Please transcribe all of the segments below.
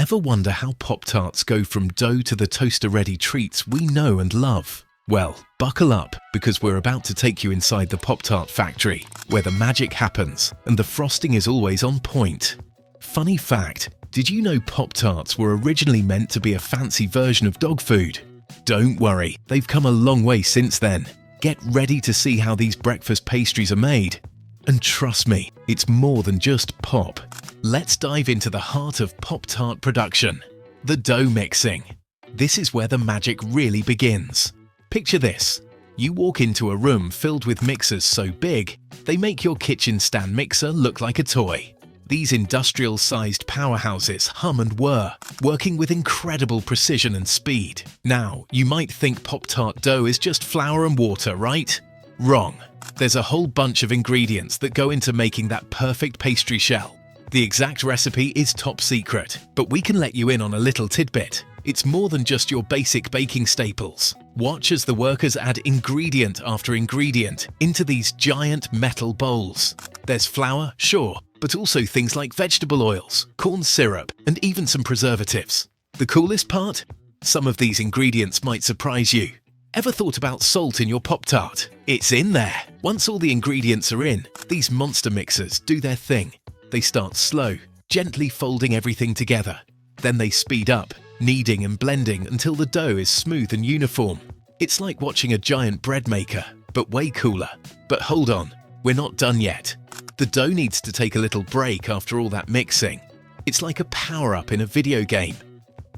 Ever wonder how Pop-Tarts go from dough to the toaster-ready treats we know and love? Well, buckle up, because we're about to take you inside the Pop-Tart factory, where the magic happens and the frosting is always on point. Funny fact, did you know Pop-Tarts were originally meant to be a fancy version of dog food? Don't worry, they've come a long way since then. Get ready to see how these breakfast pastries are made. And trust me, it's more than just pop. Let's dive into the heart of Pop-Tart production, the dough mixing. This is where the magic really begins. Picture this. You walk into a room filled with mixers so big, they make your kitchen stand mixer look like a toy. These industrial-sized powerhouses hum and whir, working with incredible precision and speed. Now, you might think Pop-Tart dough is just flour and water, right? Wrong. There's a whole bunch of ingredients that go into making that perfect pastry shell. The exact recipe is top secret, but we can let you in on a little tidbit. It's more than just your basic baking staples. Watch as the workers add ingredient after ingredient into these giant metal bowls. There's flour, sure, but also things like vegetable oils, corn syrup, and even some preservatives. The coolest part? Some of these ingredients might surprise you. Ever thought about salt in your Pop-Tart? It's in there! Once all the ingredients are in, these monster mixers do their thing. They start slow, gently folding everything together. Then they speed up, kneading and blending until the dough is smooth and uniform. It's like watching a giant bread maker, but way cooler. But hold on, we're not done yet. The dough needs to take a little break after all that mixing. It's like a power-up in a video game.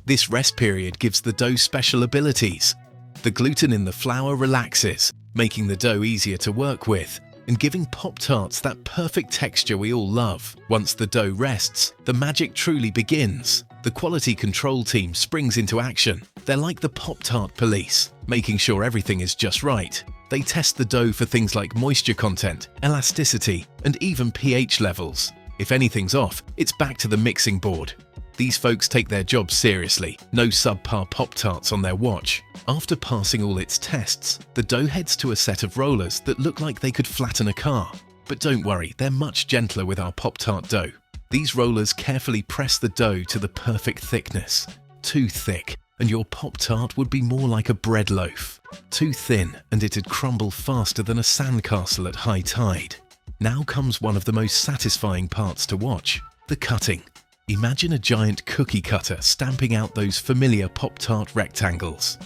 This rest period gives the dough special abilities. The gluten in the flour relaxes, making the dough easier to work with and giving Pop-Tarts that perfect texture we all love. Once the dough rests, the magic truly begins. The quality control team springs into action. They're like the Pop-Tart police, making sure everything is just right. They test the dough for things like moisture content, elasticity, and even pH levels. If anything's off, it's back to the mixing board. These folks take their job seriously, no subpar Pop-Tarts on their watch. After passing all its tests, the dough heads to a set of rollers that look like they could flatten a car. But don't worry, they're much gentler with our Pop-Tart dough. These rollers carefully press the dough to the perfect thickness. Too thick, and your Pop-Tart would be more like a bread loaf. Too thin, and it'd crumble faster than a sandcastle at high tide. Now comes one of the most satisfying parts to watch, the cutting. Imagine a giant cookie cutter stamping out those familiar Pop-Tart rectangles.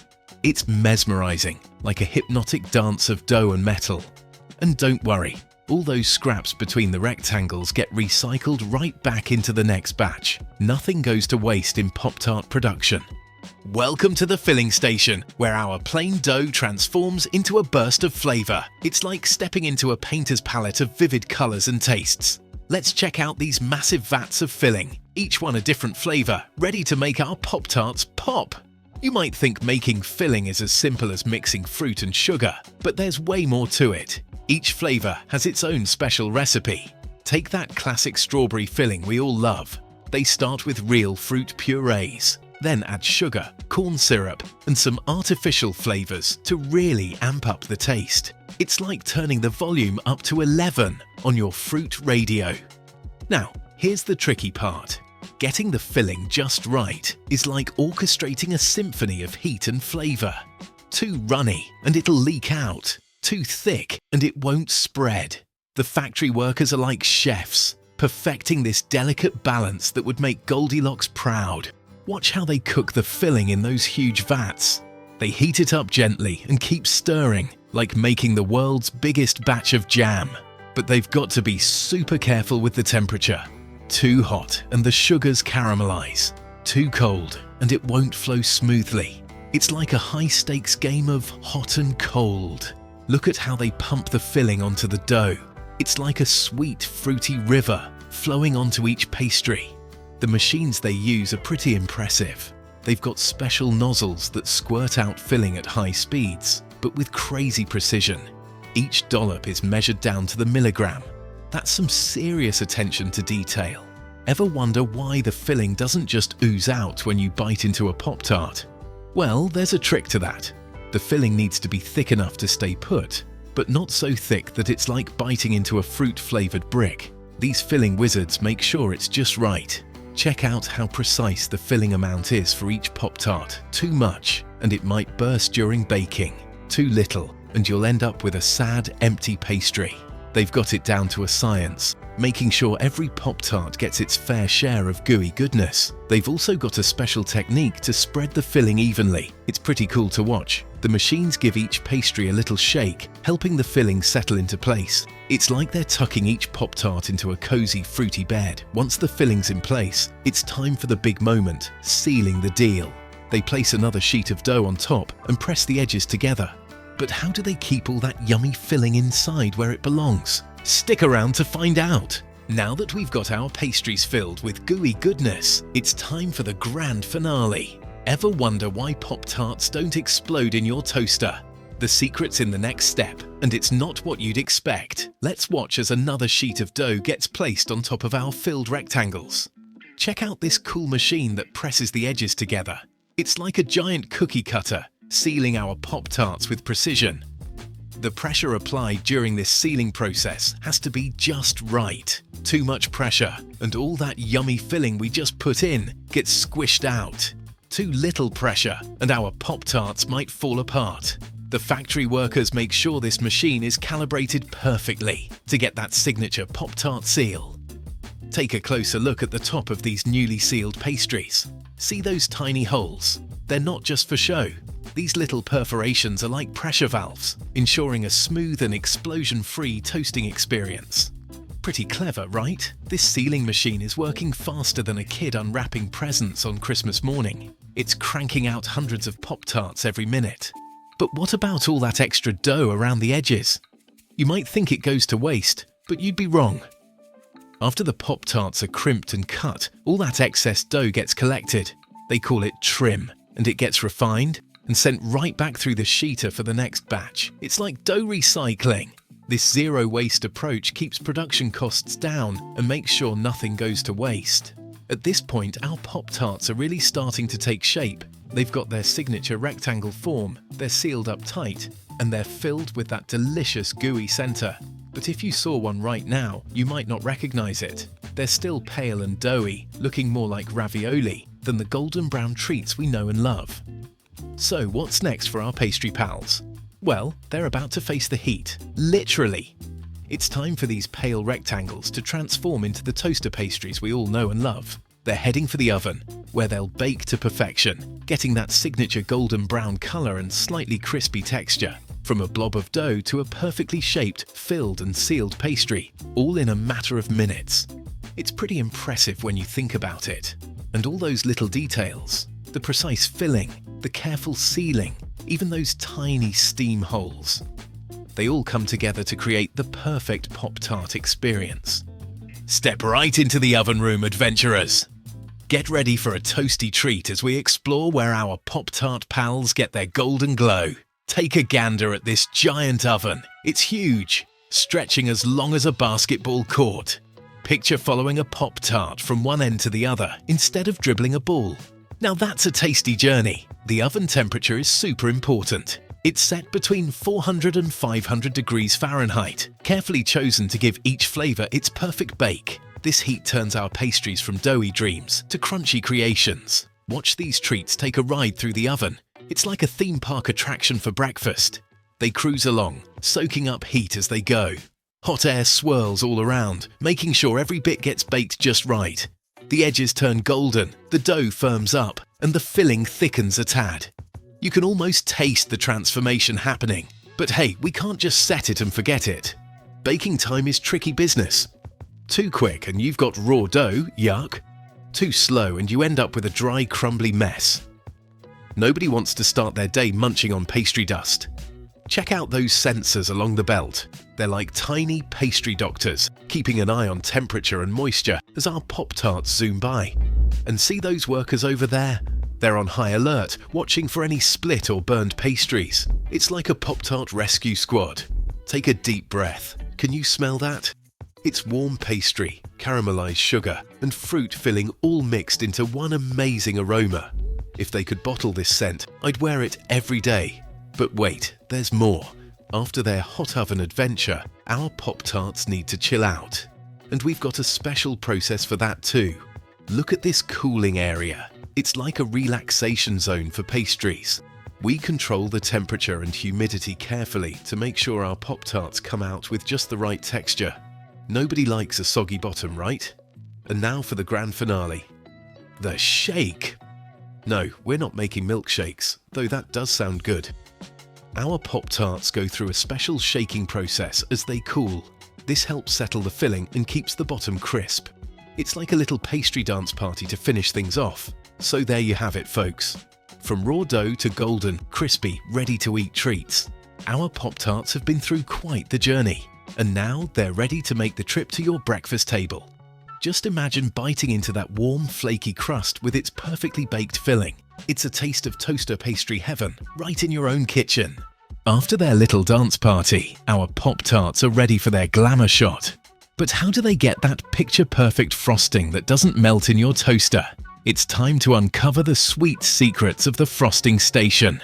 It's mesmerizing, like a hypnotic dance of dough and metal. And don't worry, all those scraps between the rectangles get recycled right back into the next batch. Nothing goes to waste in Pop-Tart production. Welcome to the filling station, where our plain dough transforms into a burst of flavor. It's like stepping into a painter's palette of vivid colors and tastes. Let's check out these massive vats of filling, each one a different flavor, ready to make our Pop-Tarts pop. You might think making filling is as simple as mixing fruit and sugar, but there's way more to it. Each flavor has its own special recipe. Take that classic strawberry filling we all love. They start with real fruit purees, then add sugar, corn syrup, and some artificial flavors to really amp up the taste. It's like turning the volume up to 11 on your fruit radio. Now, here's the tricky part. Getting the filling just right is like orchestrating a symphony of heat and flavor. Too runny and it'll leak out. Too thick and it won't spread. The factory workers are like chefs, perfecting this delicate balance that would make Goldilocks proud. Watch how they cook the filling in those huge vats. They heat it up gently and keep stirring, like making the world's biggest batch of jam. But they've got to be super careful with the temperature. Too hot and the sugars caramelize. Too cold and it won't flow smoothly. It's like a high-stakes game of hot and cold. Look at how they pump the filling onto the dough. It's like a sweet, fruity river flowing onto each pastry. The machines they use are pretty impressive. They've got special nozzles that squirt out filling at high speeds, but with crazy precision. Each dollop is measured down to the milligram. That's some serious attention to detail. Ever wonder why the filling doesn't just ooze out when you bite into a Pop-Tart? Well, there's a trick to that. The filling needs to be thick enough to stay put, but not so thick that it's like biting into a fruit-flavored brick. These filling wizards make sure it's just right. Check out how precise the filling amount is for each Pop-Tart. Too much, and it might burst during baking. Too little, and you'll end up with a sad, empty pastry. They've got it down to a science, making sure every Pop-Tart gets its fair share of gooey goodness. They've also got a special technique to spread the filling evenly. It's pretty cool to watch. The machines give each pastry a little shake, helping the filling settle into place. It's like they're tucking each Pop-Tart into a cozy, fruity bed. Once the filling's in place, it's time for the big moment, sealing the deal. They place another sheet of dough on top and press the edges together. But how do they keep all that yummy filling inside where it belongs? Stick around to find out! Now that we've got our pastries filled with gooey goodness, it's time for the grand finale. Ever wonder why Pop-Tarts don't explode in your toaster? The secret's in the next step, and it's not what you'd expect. Let's watch as another sheet of dough gets placed on top of our filled rectangles. Check out this cool machine that presses the edges together. It's like a giant cookie cutter, sealing our Pop-Tarts with precision. The pressure applied during this sealing process has to be just right. Too much pressure, and all that yummy filling we just put in gets squished out. Too little pressure, and our Pop-Tarts might fall apart. The factory workers make sure this machine is calibrated perfectly to get that signature Pop-Tart seal. Take a closer look at the top of these newly sealed pastries. See those tiny holes? They're not just for show. These little perforations are like pressure valves, ensuring a smooth and explosion-free toasting experience. Pretty clever, right? This sealing machine is working faster than a kid unwrapping presents on Christmas morning. It's cranking out hundreds of Pop-Tarts every minute. But what about all that extra dough around the edges? You might think it goes to waste, but you'd be wrong. After the Pop-Tarts are crimped and cut, all that excess dough gets collected. They call it trim, and it gets refined and sent right back through the sheeter for the next batch. It's like dough recycling. This zero-waste approach keeps production costs down and makes sure nothing goes to waste. At this point, our Pop-Tarts are really starting to take shape. They've got their signature rectangle form, they're sealed up tight, and they're filled with that delicious gooey center. But if you saw one right now, you might not recognize it. They're still pale and doughy, looking more like ravioli than the golden brown treats we know and love. So what's next for our pastry pals? Well, they're about to face the heat, literally. It's time for these pale rectangles to transform into the toaster pastries we all know and love. They're heading for the oven, where they'll bake to perfection, getting that signature golden brown color and slightly crispy texture. From a blob of dough to a perfectly shaped, filled and sealed pastry, all in a matter of minutes. It's pretty impressive when you think about it. And all those little details, the precise filling, the careful sealing, even those tiny steam holes. They all come together to create the perfect Pop-Tart experience. Step right into the oven room, adventurers! Get ready for a toasty treat as we explore where our Pop-Tart pals get their golden glow. Take a gander at this giant oven. It's huge, stretching as long as a basketball court. Picture following a Pop-Tart from one end to the other instead of dribbling a ball. Now that's a tasty journey. The oven temperature is super important. It's set between 400 and 500 degrees Fahrenheit, carefully chosen to give each flavor its perfect bake. This heat turns our pastries from doughy dreams to crunchy creations. Watch these treats take a ride through the oven. It's like a theme park attraction for breakfast. They cruise along, soaking up heat as they go. Hot air swirls all around, making sure every bit gets baked just right. The edges turn golden, the dough firms up, and the filling thickens a tad. You can almost taste the transformation happening. But hey, we can't just set it and forget it. Baking time is tricky business. Too quick and you've got raw dough, yuck. Too slow and you end up with a dry, crumbly mess. Nobody wants to start their day munching on pastry dust. Check out those sensors along the belt. They're like tiny pastry doctors, keeping an eye on temperature and moisture as our Pop-Tarts zoom by. And see those workers over there? They're on high alert, watching for any split or burned pastries. It's like a Pop-Tart rescue squad. Take a deep breath. Can you smell that? It's warm pastry, caramelized sugar, and fruit filling all mixed into one amazing aroma. If they could bottle this scent, I'd wear it every day. But wait, there's more. After their hot oven adventure, our Pop-Tarts need to chill out. And we've got a special process for that too. Look at this cooling area. It's like a relaxation zone for pastries. We control the temperature and humidity carefully to make sure our Pop-Tarts come out with just the right texture. Nobody likes a soggy bottom, right? And now for the grand finale. The shake! No, we're not making milkshakes, though that does sound good. Our Pop-Tarts go through a special shaking process as they cool. This helps settle the filling and keeps the bottom crisp. It's like a little pastry dance party to finish things off. So there you have it, folks. From raw dough to golden, crispy, ready-to-eat treats, our Pop-Tarts have been through quite the journey. And now they're ready to make the trip to your breakfast table. Just imagine biting into that warm, flaky crust with its perfectly baked filling. It's a taste of toaster pastry heaven, right in your own kitchen. After their little dance party, our Pop-Tarts are ready for their glamour shot. But how do they get that picture-perfect frosting that doesn't melt in your toaster? It's time to uncover the sweet secrets of the frosting station.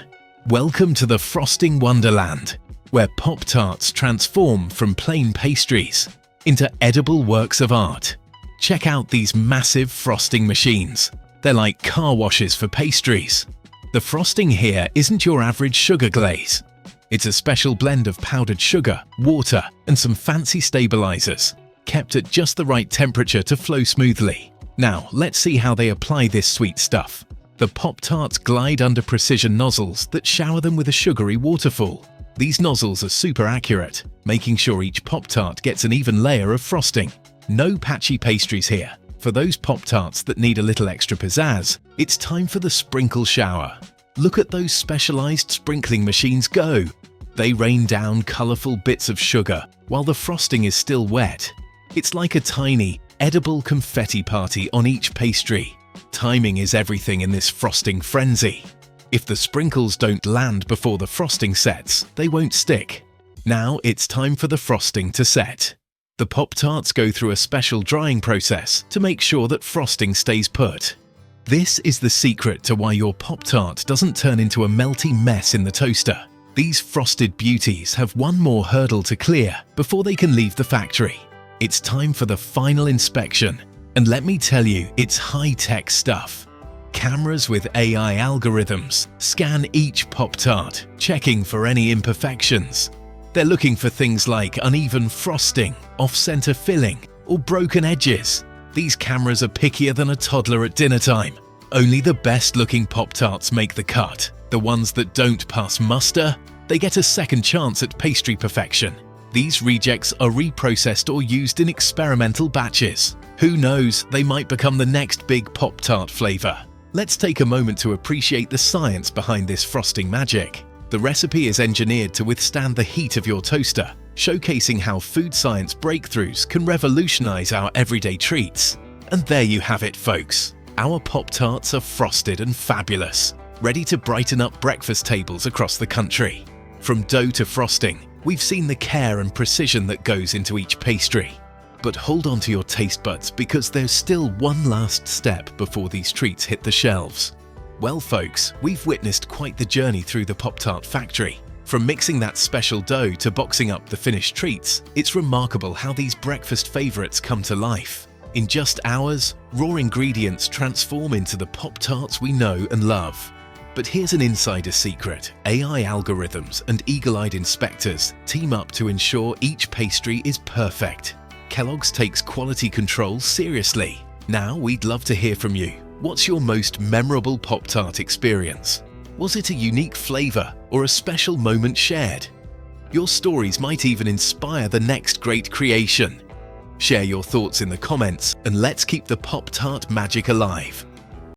Welcome to the Frosting Wonderland, where Pop-Tarts transform from plain pastries into edible works of art. Check out these massive frosting machines. They're like car washes for pastries. The frosting here isn't your average sugar glaze. It's a special blend of powdered sugar, water, and some fancy stabilizers, kept at just the right temperature to flow smoothly. Now, let's see how they apply this sweet stuff. The Pop-Tarts glide under precision nozzles that shower them with a sugary waterfall. These nozzles are super accurate, making sure each Pop-Tart gets an even layer of frosting. No patchy pastries here. For those Pop-Tarts that need a little extra pizzazz, it's time for the sprinkle shower. Look at those specialized sprinkling machines go. They rain down colorful bits of sugar while the frosting is still wet. It's like a tiny, edible confetti party on each pastry. Timing is everything in this frosting frenzy. If the sprinkles don't land before the frosting sets, they won't stick. Now it's time for the frosting to set. The Pop-Tarts go through a special drying process to make sure that frosting stays put. This is the secret to why your Pop-Tart doesn't turn into a melty mess in the toaster. These frosted beauties have one more hurdle to clear before they can leave the factory. It's time for the final inspection. And let me tell you, it's high-tech stuff. Cameras with AI algorithms scan each Pop-Tart, checking for any imperfections. They're looking for things like uneven frosting, off-center filling, or broken edges. These cameras are pickier than a toddler at dinner time. Only the best-looking Pop-Tarts make the cut. The ones that don't pass muster, they get a second chance at pastry perfection. These rejects are reprocessed or used in experimental batches. Who knows, they might become the next big Pop-Tart flavor. Let's take a moment to appreciate the science behind this frosting magic. The recipe is engineered to withstand the heat of your toaster, showcasing how food science breakthroughs can revolutionize our everyday treats. And there you have it, folks. Our Pop-Tarts are frosted and fabulous, ready to brighten up breakfast tables across the country. From dough to frosting, we've seen the care and precision that goes into each pastry. But hold on to your taste buds because there's still one last step before these treats hit the shelves. Well, folks, we've witnessed quite the journey through the Pop-Tart factory. From mixing that special dough to boxing up the finished treats, it's remarkable how these breakfast favorites come to life. In just hours, raw ingredients transform into the Pop-Tarts we know and love. But here's an insider secret. AI algorithms and eagle-eyed inspectors team up to ensure each pastry is perfect. Kellogg's takes quality control seriously. Now we'd love to hear from you. What's your most memorable Pop-Tart experience? Was it a unique flavor or a special moment shared? Your stories might even inspire the next great creation. Share your thoughts in the comments and let's keep the Pop-Tart magic alive.